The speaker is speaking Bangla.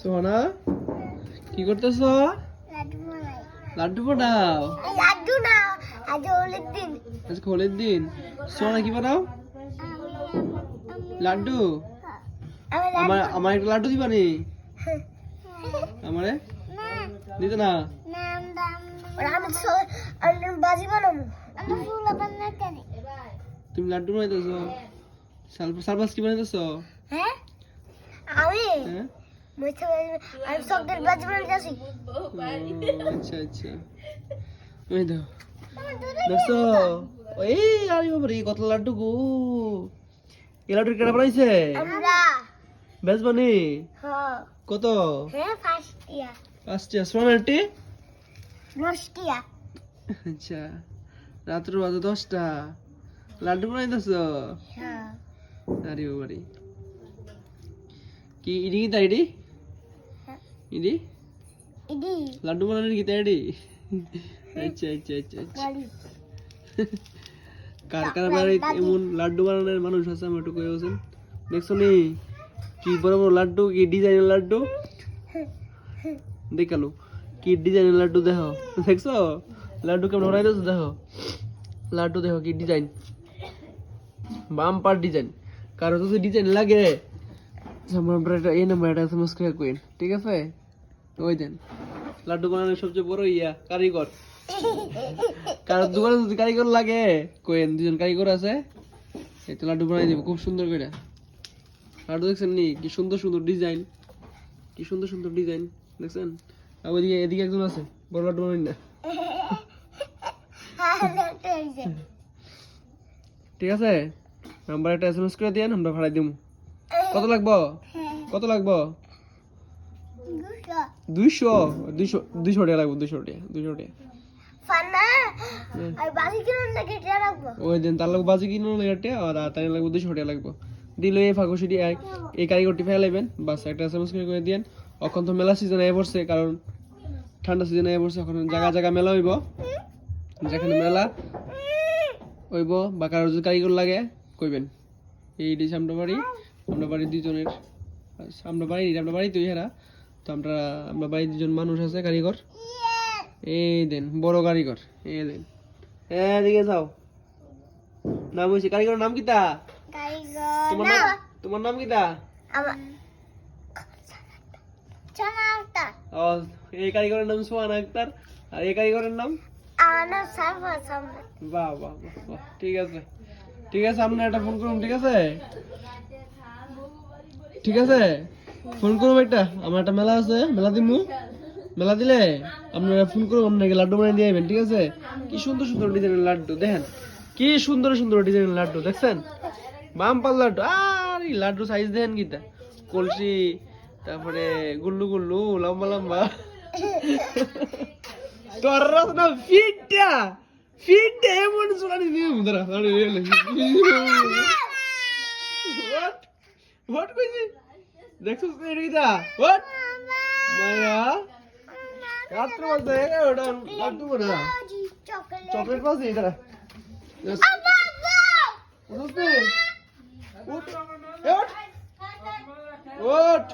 সোনা কি করতেছ? লাড্ডু বানাও। লাড্ডু না, আজ হোলির দিন। আজকে হোলির দিন। সোনা কি বানাও? লাড্ডু। আমার আমার একটা লাড্ডু দিবা নি? আমারে দিতে না? আমি বাজি বানাবো। আমি ফুল বানাতে জানি। তুমি লাড্ডু বানাইতেছো? সারবাস কি বানাইতেছো? হ্যাঁ আমি হ্যাঁ আমি সবদের বাজি বানাইতেছি। আচ্ছা আচ্ছা। ওই দাও দেখছো? ওই আরে বাবা রে কত লাড্ডু গো। এই লাড্ডু কেডা বানাইছে? আমরা বেশ বানি হ্যাঁ কত? হ্যাঁ ফার্স্ট ইয়ার আসছে সোনাটি। নষ্টিয়া। আচ্ছা রাত্র বাজে 10টা লাড্ডু বানাইতেছো? হ্যাঁ আরে বাবা রে কি ইডি কি তাই ইডি ইডি ইডি লাড্ডু বানানোর কি তাই ইডি? আচ্ছা আচ্ছা আচ্ছা আচ্ছা। বলি কার কার বাড়িতে এমন লাড্ডু বানানোর মানুষ আছে আমি একটু কয়ে বলছেন দেখছো নি? কি বড় বড় লাড্ডু, কি ডিজাইনের লাড্ডু দেখালো, কি ডিজাইনের লাড্ডু দেখো দেখছো? লাড্ডু কেমন বানাইতেছো দেখো, লাড্ডু দেখো কি ডিজাইন, বাম্পার ডিজাইন। কারো যদি ডিজাইন লাগে আমরা এই নাম্বার এটা এসএমএস করে কইন, ঠিক আছে? ওই দেন লাড্ডু বানানোর সবচেয়ে বড় কারিগর। কারো দোকানে যদি কারিগর লাগে কইন, দুজন কারিগর আছে, এই তো লাড্ডু বানাই দিব খুব সুন্দর করে। লাড্ডু দেখছেন নি কি সুন্দর সুন্দর ডিজাইন, কি সুন্দর সুন্দর ডিজাইন দেখছেন? আর ওইদিকে এদিকে একজন আছে বড় লাড্ডু বানাই না, ঠিক আছে? নাম্বার একটা এসএমএস করে দিয়েন, আমরা ভাড়াই দিব। কত লাগবো? কত লাগবো? 200 200 টাকা লাগবে, 200 টাকা 200 টাকা। ফানা আর বাজি কিনুন লাগে এটা রাখবো। ওই দিন তার লাগবে বাজি কিনুন লাগে আর তাই লাগবে 200 টাকা লাগবে। দিলে এই ফাঁকুশিটি এই কারিগরটি ফেলে নেবেন, বাস একটা এসএমএস করে দিয়েন। এখন তো মেলা সিজন আয় পড়ছে, কারণ ঠান্ডা সিজন আয় পড়ছে, এখন জায়গা জায়গা মেলা হইব, যেখানে মেলা হইব বা কারোর যদি কারিগর লাগে কইবেন। এই ডিশ আমরা বাড়ি দুজনের, আমরা বাড়ি তুই হেরা তো আমরা বাড়ি দুজন মানুষ আছে কারিগর, এই দেন বড় কারিগর, এই দেন এদিকে যাও। নাম হয়েছে কারিগরের নাম কিতা? তোমার নাম কিতা? ও এই কারিগরের নাম সোহান আক্তার, আর এই কারিগরের নাম বাহ বাহ বাহ, ঠিক আছে ঠিক আছে। আপনি একটা ফোন করুন, ঠিক আছে? ঠিক আছে ফোন করুন একটা, আমার একটা মেলা আছে, মেলা দিমু, মেলা দিলে আপনারা ফোন করুন, আপনাকে লাড্ডু বানিয়ে দিয়ে যাবেন, ঠিক আছে? কি সুন্দর সুন্দর ডিজাইনের লাড্ডু দেখেন, কি সুন্দর সুন্দর ডিজাইনের লাড্ডু দেখছেন? বাম্পার লাড্ডু। আর এই লাড্ডু সাইজ দেখেন কিতা, কলসি, তারপরে গুল্লু গুল্লু লম্বা লম্বা। তোর না ফিটটা ফিটটা এমন সোনালি দিয়ে মুদরা আরে হোয়াট হোয়াট কইছি দেখছস না এটা হোয়াট মায়া রাত্রে বলতে ওটা লাড্ডু না চকলেট পাস এটা উঠ উঠ উঠ